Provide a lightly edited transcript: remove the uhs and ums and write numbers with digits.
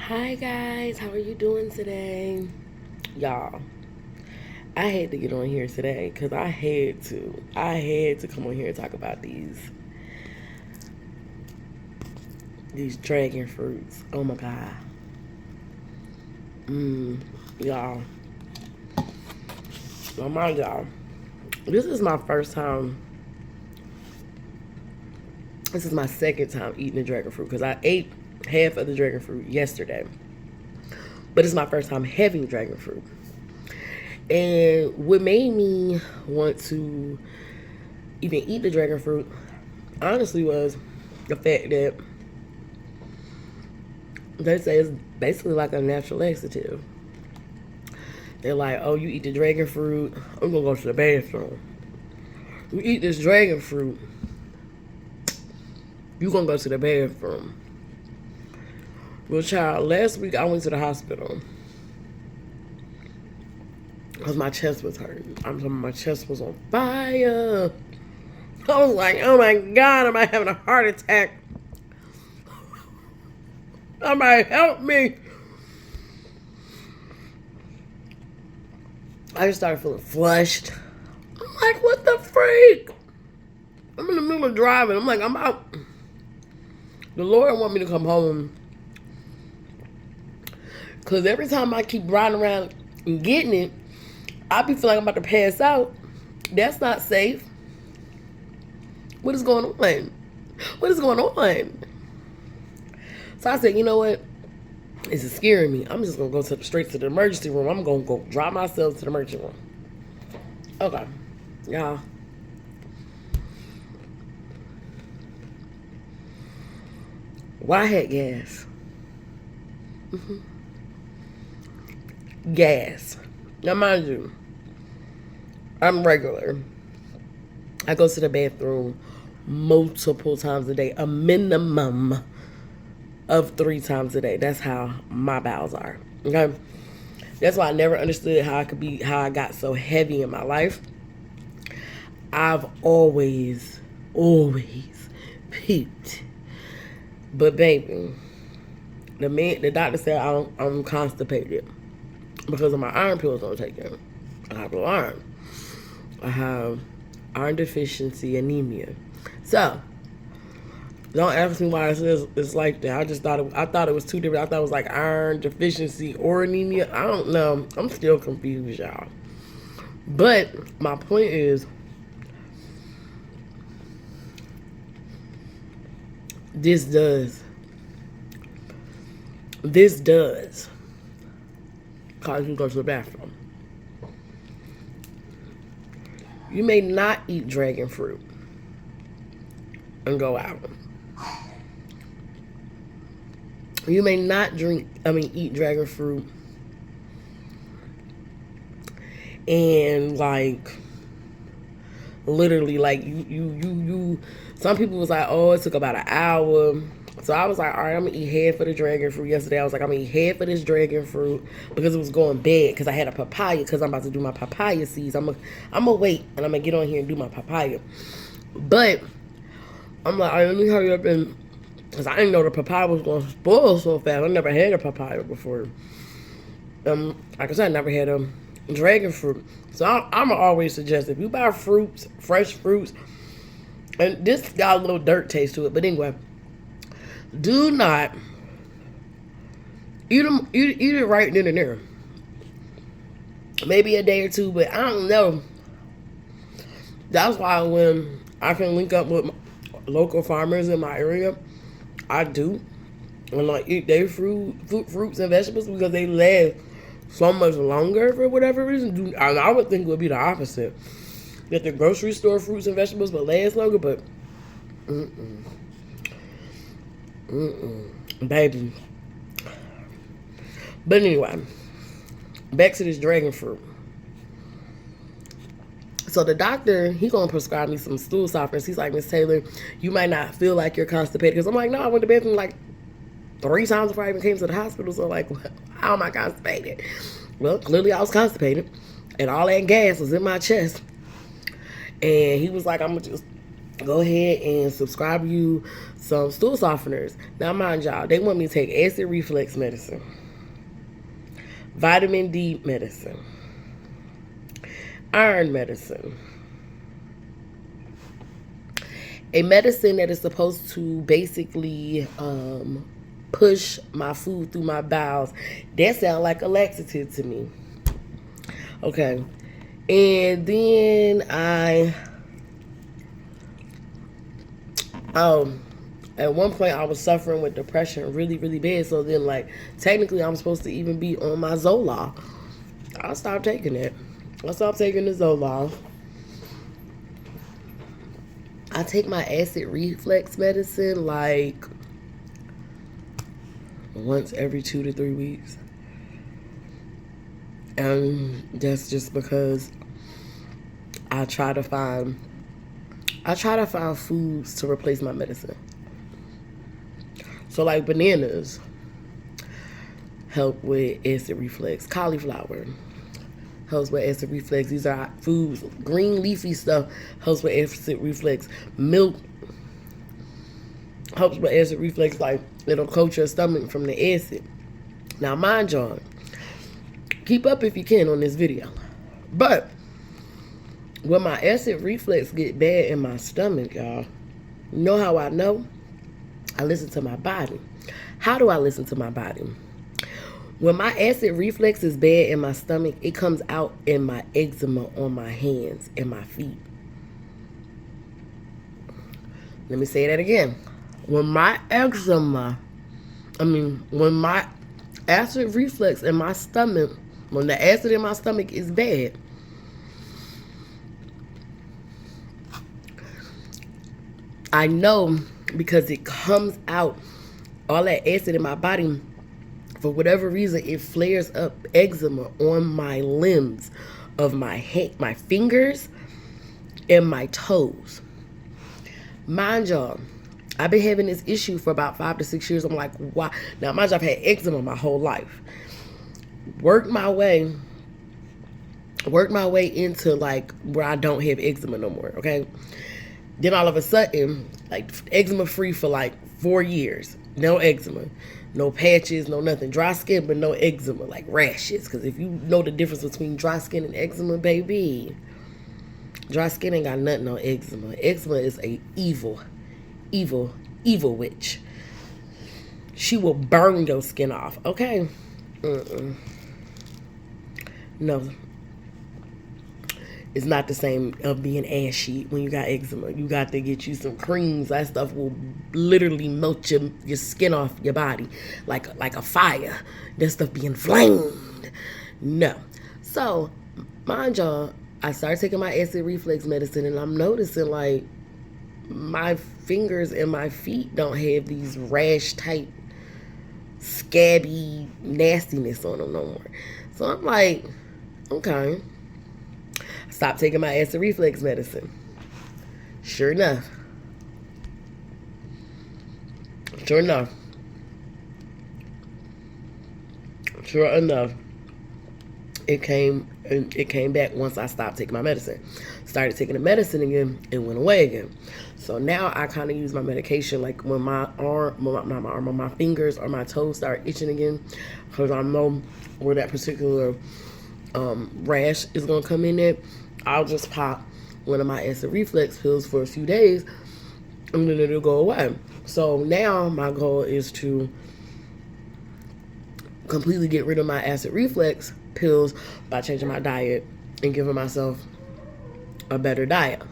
Hi guys, how are you doing today? Y'all, I had to get on here today because I had to. I had to come on here and talk about these dragon fruits. Oh my god. Y'all. Oh my god. This is my first time. This is my second time eating the dragon fruit because I ate half of the dragon fruit yesterday. But it's my first time having dragon fruit. And what made me want to even eat the dragon fruit, honestly, was the fact that they say it's basically like a natural laxative. They're like, oh, you eat the dragon fruit, I'm gonna go to the bathroom. You eat this dragon fruit, you gonna go to the bathroom. Well, child, last week I went to the hospital because my chest was hurting. My chest was on fire. I was like, oh my God, am I having a heart attack? Somebody help me. I just started feeling flushed. I'm like, what the freak? I'm in the middle of driving. I'm like, I'm out. The Lord want me to come home. Because every time I keep riding around and getting it, I be feeling like I'm about to pass out. That's not safe. What is going on? What is going on? So I said, you know what? This is scaring me. I'm just going to go straight to the emergency room. I'm going to go drive myself to the emergency room. Okay. Y'all. Why I had gas? Gas. Now, mind you, I'm regular. I go to the bathroom multiple times a day, a minimum of 3 times a day. That's how my bowels are. Okay, that's why I never understood how I got so heavy in my life. I've always peeped, but baby, the doctor said I'm constipated because of my iron pills I'm taking. I have low iron. I have iron deficiency anemia. So don't ask me why it's like that. I thought it was 2 different. I thought it was like iron deficiency or anemia. I don't know. I'm still confused, y'all. But my point is, this does cause you to go to the bathroom. You may not eat dragon fruit and go out. You may not eat dragon fruit and like literally like you some people was like, oh, it took about an hour. So I was like, all right, I'm gonna eat half of the dragon fruit. Yesterday I was like, I'm gonna eat half of this dragon fruit because it was going bad because I had a papaya because I'm about to do my papaya seeds. I'm gonna wait and I'm gonna get on here and do my papaya. But I'm like, all right, let me hurry up and, because I didn't know the papaya was gonna spoil so fast. I never had a papaya before. Like I said, I never had a dragon fruit. So I'm always suggest if you buy fruits, fresh fruits, and this got a little dirt taste to it, but anyway, do not eat it right then and there. Maybe a day or two, but I don't know. That's why when I can link up with local farmers in my area, I do. And like eat their fruits and vegetables because they last so much longer for whatever reason. I would think it would be the opposite. That the grocery store fruits and vegetables would last longer, but baby. But anyway, back to this dragon fruit. So the doctor, he gonna prescribe me some stool softeners. He's like, Miss Taylor, you might not feel like you're constipated. Because I'm like, no, I went to bathroom like 3 times before I even came to the hospital. So like, how am I constipated? Well, clearly I was constipated. And all that gas was in my chest. And he was like, I'm gonna just go ahead and subscribe you some stool softeners. Now, mind y'all, they want me to take acid reflux medicine, vitamin D medicine, iron medicine, a medicine that is supposed to basically push my food through my bowels. That sounds like a laxative to me. Okay. And then at one point I was suffering with depression really, really bad. So then, like, technically I'm supposed to even be on my Zoloft. I stopped taking it. I stopped taking the Zoloft. I take my acid reflux medicine like once every 2 to 3 weeks. And that's just because I try to find foods to replace my medicine. So like bananas help with acid reflux. Cauliflower helps with acid reflux. These are foods. Green leafy stuff helps with acid reflux. Milk helps with acid reflux. Like, it'll coat your stomach from the acid. Now, mind y'all, keep up if you can on this video. But when my acid reflux get bad in my stomach, y'all, you know how I know? I listen to my body. How do I listen to my body? When my acid reflux is bad in my stomach, it comes out in my eczema on my hands and my feet. Let me say that again. When my acid reflux in my stomach, when the acid in my stomach is bad, I know because it comes out, all that acid in my body, for whatever reason, it flares up eczema on my limbs of my fingers and my toes. Mind y'all, I've been having this issue for about 5 to 6 years. I'm like, why? Now, mind you, I've had eczema my whole life. Worked my way into like where I don't have eczema no more, okay? Then all of a sudden, like, eczema free for like 4 years. No eczema. No patches, no nothing. Dry skin, but no eczema, like rashes. Because if you know the difference between dry skin and eczema, baby, dry skin ain't got nothing on eczema. Eczema is a evil witch. She will burn your skin off, okay? No. It's not the same of being ashy when you got eczema. You got to get you some creams. That stuff will literally melt your skin off your body like a fire. That stuff be inflamed. No. So, mind y'all, I started taking my acid reflux medicine, and I'm noticing, like, my fingers and my feet don't have these rash type scabby nastiness on them no more. So I'm like, okay. Stop taking my acid reflux medicine. Sure enough, it came back once I stopped taking my medicine. Started taking the medicine again, it went away again. So now I kind of use my medication like when my my fingers or my toes start itching again, because I know where that particular rash is gonna come in at. I'll just pop one of my acid reflux pills for a few days, and then it'll go away. So now my goal is to completely get rid of my acid reflux pills by changing my diet and giving myself a better diet.